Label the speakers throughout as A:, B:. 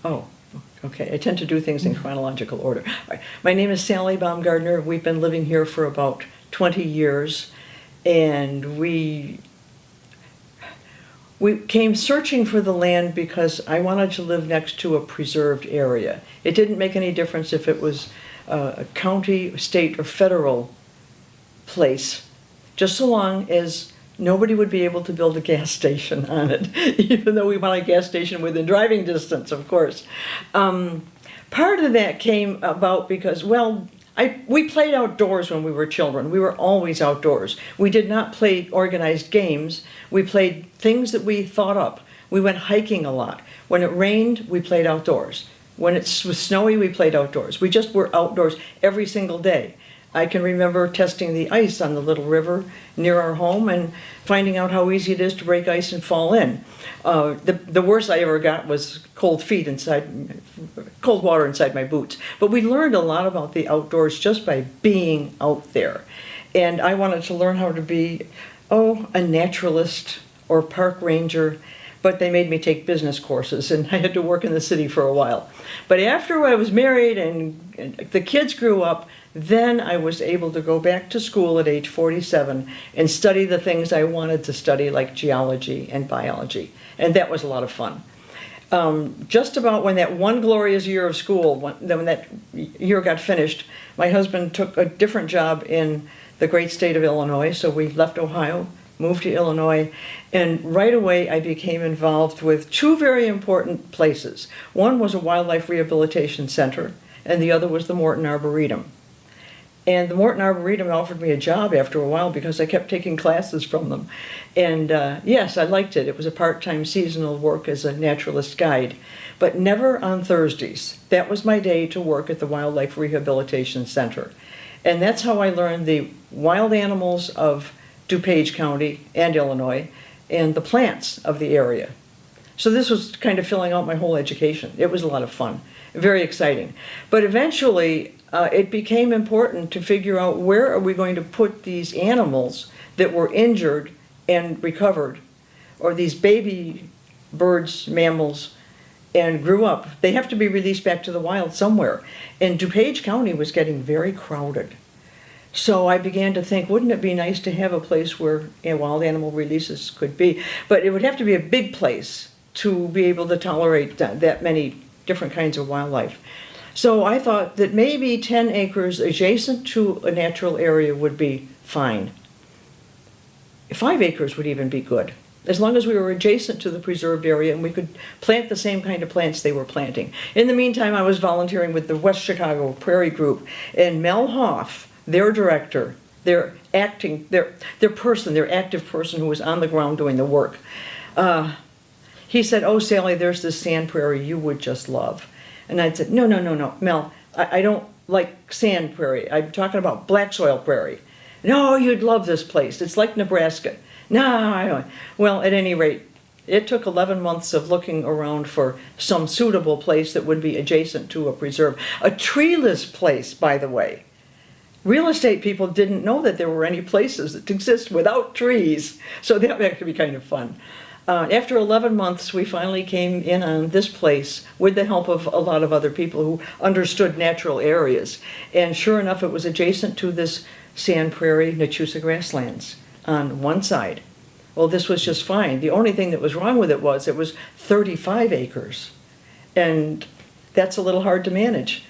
A: Oh, okay. I tend to do things in chronological order. All right. My name is Sally Baumgardner. We've been living here for about 20 years, and we came searching for the land because I wanted to live next to a preserved area. It didn't make any difference if it was a county, state, or federal place, just so long as nobody would be able to build a gas station on it, even though we want a gas station within driving distance, of course. Part of that came about because, well, we played outdoors when we were children. We were always outdoors. We did not play organized games. We played things that we thought up. We went hiking a lot. When it rained, we played outdoors. When it was snowy, we played outdoors. We just were outdoors every single day. I can remember testing the ice on the little river near our home and finding out how easy it is to break ice and fall in. The worst I ever got was cold water inside my boots. But we learned a lot about the outdoors just by being out there. And I wanted to learn how to be, a naturalist or park ranger, but they made me take business courses, and I had to work in the city for a while. But after I was married and the kids grew up, then I was able to go back to school at age 47 and study the things I wanted to study, like geology and biology. And that was a lot of fun. Just about when that one glorious year of school, when that year got finished, my husband took a different job in the great state of Illinois. So we left Ohio, moved to Illinois, and right away I became involved with two very important places. One was a wildlife rehabilitation center, and the other was the Morton Arboretum. And the Morton Arboretum offered me a job after a while because I kept taking classes from them. And yes, I liked it. It was a part-time seasonal work as a naturalist guide, but never on Thursdays. That was my day to work at the Wildlife Rehabilitation Center. And that's how I learned the wild animals of DuPage County and Illinois and the plants of the area. So this was kind of filling out my whole education. It was a lot of fun, very exciting. But eventually, it became important to figure out where are we going to put these animals that were injured and recovered, or these baby birds, mammals, and grew up. They have to be released back to the wild somewhere. And DuPage County was getting very crowded. So I began to think, wouldn't it be nice to have a place where wild animal releases could be? But it would have to be a big place to be able to tolerate that many different kinds of wildlife. So I thought that maybe 10 acres adjacent to a natural area would be fine. 5 acres would even be good, as long as we were adjacent to the preserved area and we could plant the same kind of plants they were planting. In the meantime, I was volunteering with the West Chicago Prairie Group, and Mel Hoff, their director, their active person who was on the ground doing the work, he said, "Oh, Sally, there's this sand prairie you would just love." And I said, no, Mel, I don't like sand prairie. I'm talking about black soil prairie. No, you'd love this place. It's like Nebraska. No, I don't. Well, at any rate, it took 11 months of looking around for some suitable place that would be adjacent to a preserve. A treeless place, by the way. Real estate people didn't know that there were any places that exist without trees. So that would actually be kind of fun. After 11 months, we finally came in on this place with the help of a lot of other people who understood natural areas. And sure enough, it was adjacent to this sand prairie, Nachusa grasslands on one side. Well, this was just fine. The only thing that was wrong with it was 35 acres. And that's a little hard to manage.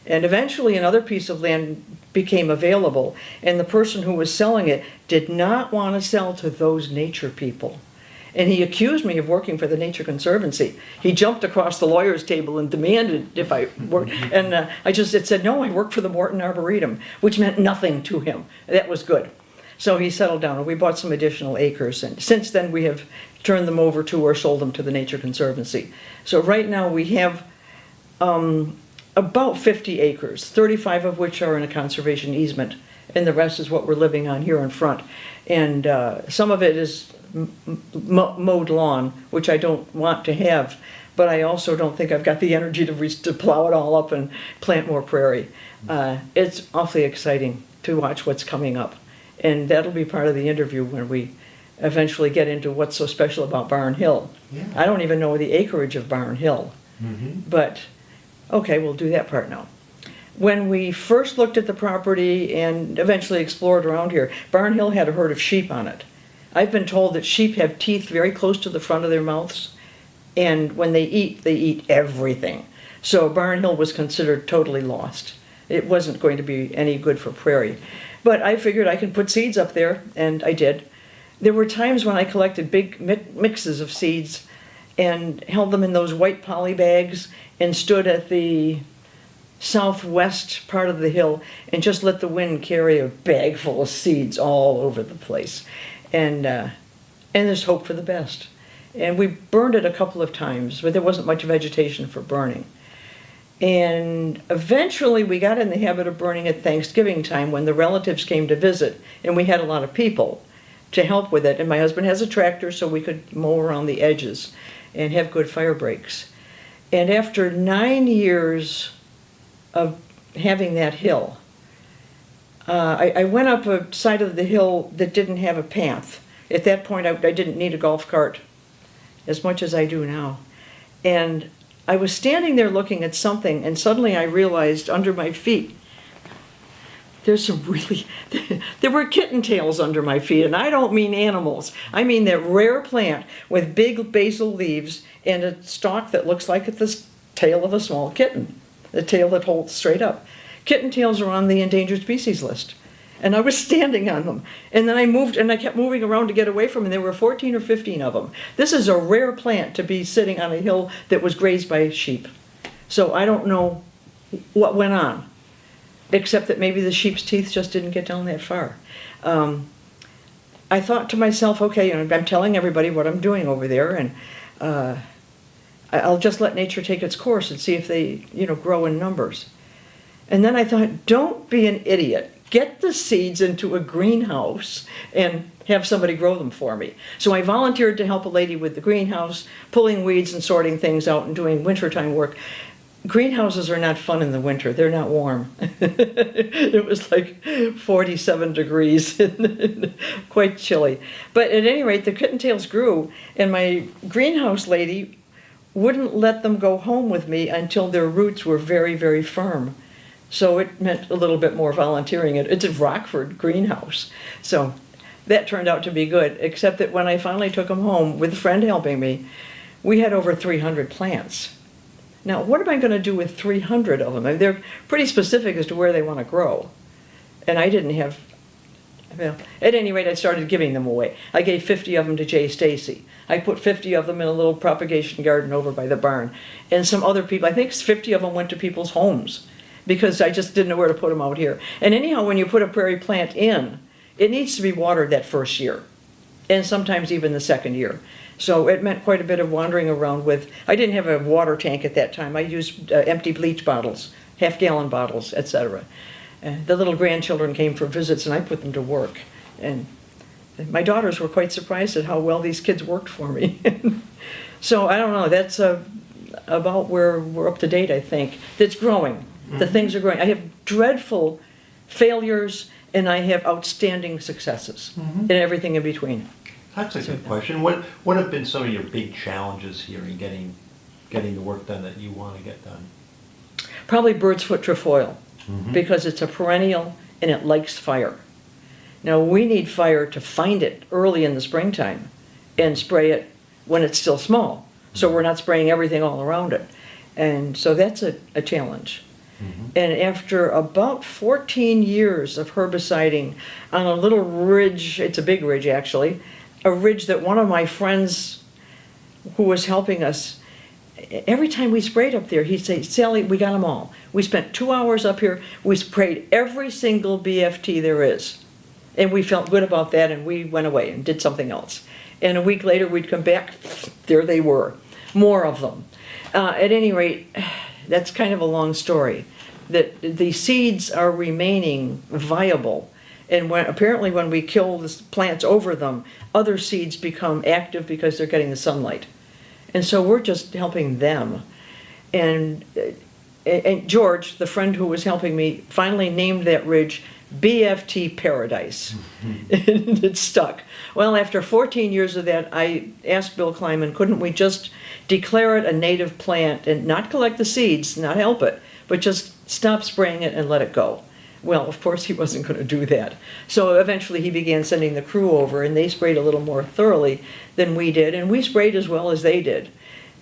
A: And eventually another piece of land became available, and the person who was selling it did not want to sell to those nature people. And he accused me of working for the Nature Conservancy. He jumped across the lawyer's table and demanded if I worked. And it said, no, I work for the Morton Arboretum, which meant nothing to him. That was good. So he settled down, and we bought some additional acres. And since then, we have turned them over to or sold them to the Nature Conservancy. So right now, we have about 50 acres, 35 of which are in a conservation easement. And the rest is what we're living on here in front. And some of it is mowed lawn, which I don't want to have, but I also don't think I've got the energy to plow it all up and plant more prairie. It's awfully exciting to watch what's coming up, and that'll be part of the interview when we eventually get into what's so special about Barn Hill. Yeah. I don't even know the acreage of Barn Hill. But, okay, we'll do that part now. When we first looked at the property and eventually explored around here, Barn Hill had a herd of sheep on it. I've been told that sheep have teeth very close to the front of their mouths, and when they eat everything. So Barn Hill was considered totally lost. It wasn't going to be any good for prairie. But I figured I could put seeds up there, and I did. There were times when I collected big mixes of seeds and held them in those white poly bags and stood at the southwest part of the hill and just let the wind carry a bag full of seeds all over the place. And there's hope for the best. And we burned it a couple of times, but there wasn't much vegetation for burning. And eventually we got in the habit of burning at Thanksgiving time when the relatives came to visit, and we had a lot of people to help with it. And my husband has a tractor, so we could mow around the edges and have good fire breaks. And after 9 years of having that hill, I went up a side of the hill that didn't have a path. At that point, I didn't need a golf cart as much as I do now. And I was standing there looking at something, and suddenly I realized under my feet, there were kitten tails under my feet, and I don't mean animals. I mean that rare plant with big basal leaves and a stalk that looks like the tail of a small kitten, the tail that holds straight up. Kitten tails are on the endangered species list, and I was standing on them. And then I moved, and I kept moving around to get away from them, and there were 14 or 15 of them. This is a rare plant to be sitting on a hill that was grazed by sheep. So I don't know what went on, except that maybe the sheep's teeth just didn't get down that far. I thought to myself, okay, I'm telling everybody what I'm doing over there, and I'll just let nature take its course and see if they, grow in numbers. And then I thought, don't be an idiot. Get the seeds into a greenhouse and have somebody grow them for me. So I volunteered to help a lady with the greenhouse, pulling weeds and sorting things out and doing wintertime work. Greenhouses are not fun in the winter. They're not warm. It was like 47 degrees, quite chilly. But at any rate, the cottontails grew, and my greenhouse lady wouldn't let them go home with me until their roots were very, very firm. So it meant a little bit more volunteering. It's a Rockford greenhouse. So that turned out to be good, except that when I finally took them home, with a friend helping me, we had over 300 plants. Now, what am I going to do with 300 of them? I mean, they're pretty specific as to where they want to grow. And I didn't have, well, at any rate, I started giving them away. I gave 50 of them to Jay Stacy. I put 50 of them in a little propagation garden over by the barn. And some other people, I think 50 of them went to people's homes because I just didn't know where to put them out here. And anyhow, when you put a prairie plant in, it needs to be watered that first year, and sometimes even the second year. So it meant quite a bit of wandering around with, I didn't have a water tank at that time. I used empty bleach bottles, half-gallon bottles, etc. The little grandchildren came for visits, and I put them to work. And my daughters were quite surprised at how well these kids worked for me. So I don't know, that's about where we're up to date, I think. It's growing. Mm-hmm. The things are growing. I have dreadful failures, and I have outstanding successes, and everything in between.
B: That's a good question. What have been some of your big challenges here in getting the work done that you want to get done?
A: Probably bird's foot trefoil, because it's a perennial and it likes fire. Now we need fire to find it early in the springtime and spray it when it's still small, so we're not spraying everything all around it. And so that's a challenge. And after about 14 years of herbiciding on a little ridge, it's a big ridge actually, a ridge that one of my friends who was helping us, every time we sprayed up there, he'd say, Sally, we got them all. We spent 2 hours up here, we sprayed every single BFT there is. And we felt good about that, and we went away and did something else. And a week later, we'd come back, there they were, more of them. At any rate, that's kind of a long story, that the seeds are remaining viable. And apparently when we kill the plants over them, other seeds become active because they're getting the sunlight. And so we're just helping them. And George, the friend who was helping me, finally named that ridge BFT paradise. And it stuck. Well, after 14 years of that, I asked Bill Kleiman, couldn't we just declare it a native plant and not collect the seeds, not help it, but just stop spraying it and let it go? Well, of course, he wasn't going to do that. So eventually he began sending the crew over, and they sprayed a little more thoroughly than we did, and we sprayed as well as they did.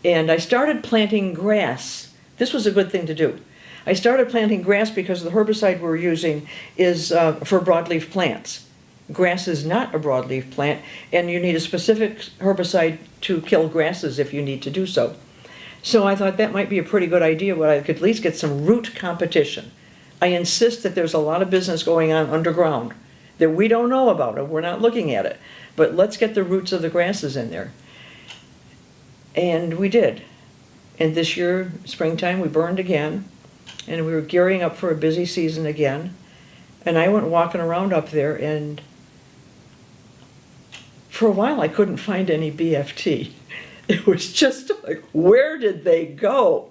A: And I started planting grass. This was a good thing to do. I started planting grass because the herbicide we're using is for broadleaf plants. Grass is not a broadleaf plant, and you need a specific herbicide to kill grasses if you need to do so. So I thought that might be a pretty good idea, but I could at least get some root competition. I insist that there's a lot of business going on underground that we don't know about it. We're not looking at it. But let's get the roots of the grasses in there. And we did. And this year, springtime, we burned again. And we were gearing up for a busy season again. And I went walking around up there, and for a while I couldn't find any BFT. It was just like, where did they go?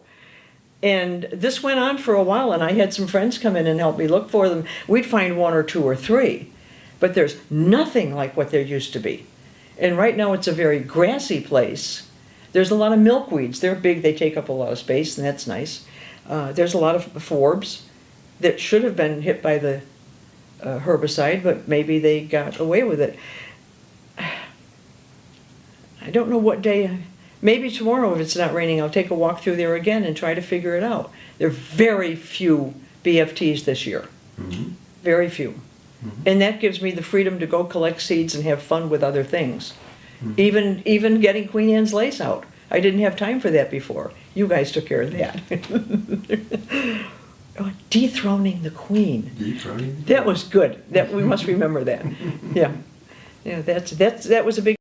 A: And this went on for a while, and I had some friends come in and help me look for them. We'd find one or two or three, but there's nothing like what there used to be. And right now it's a very grassy place. There's a lot of milkweeds. They're big, they take up a lot of space, and that's nice. There's a lot of forbs that should have been hit by the herbicide, but maybe they got away with it. I don't know what day. Maybe tomorrow, if it's not raining, I'll take a walk through there again and try to figure it out. There are very few BFTs this year.
B: Mm-hmm.
A: Very few.
B: Mm-hmm.
A: And that gives me the freedom to go collect seeds and have fun with other things.
B: Mm-hmm.
A: Even getting Queen Anne's lace out. I didn't have time for that before. You guys took care of that. Oh, dethroning the Queen.
B: Dethroning?
A: That was good. That we must remember that. Yeah. Yeah, that was a big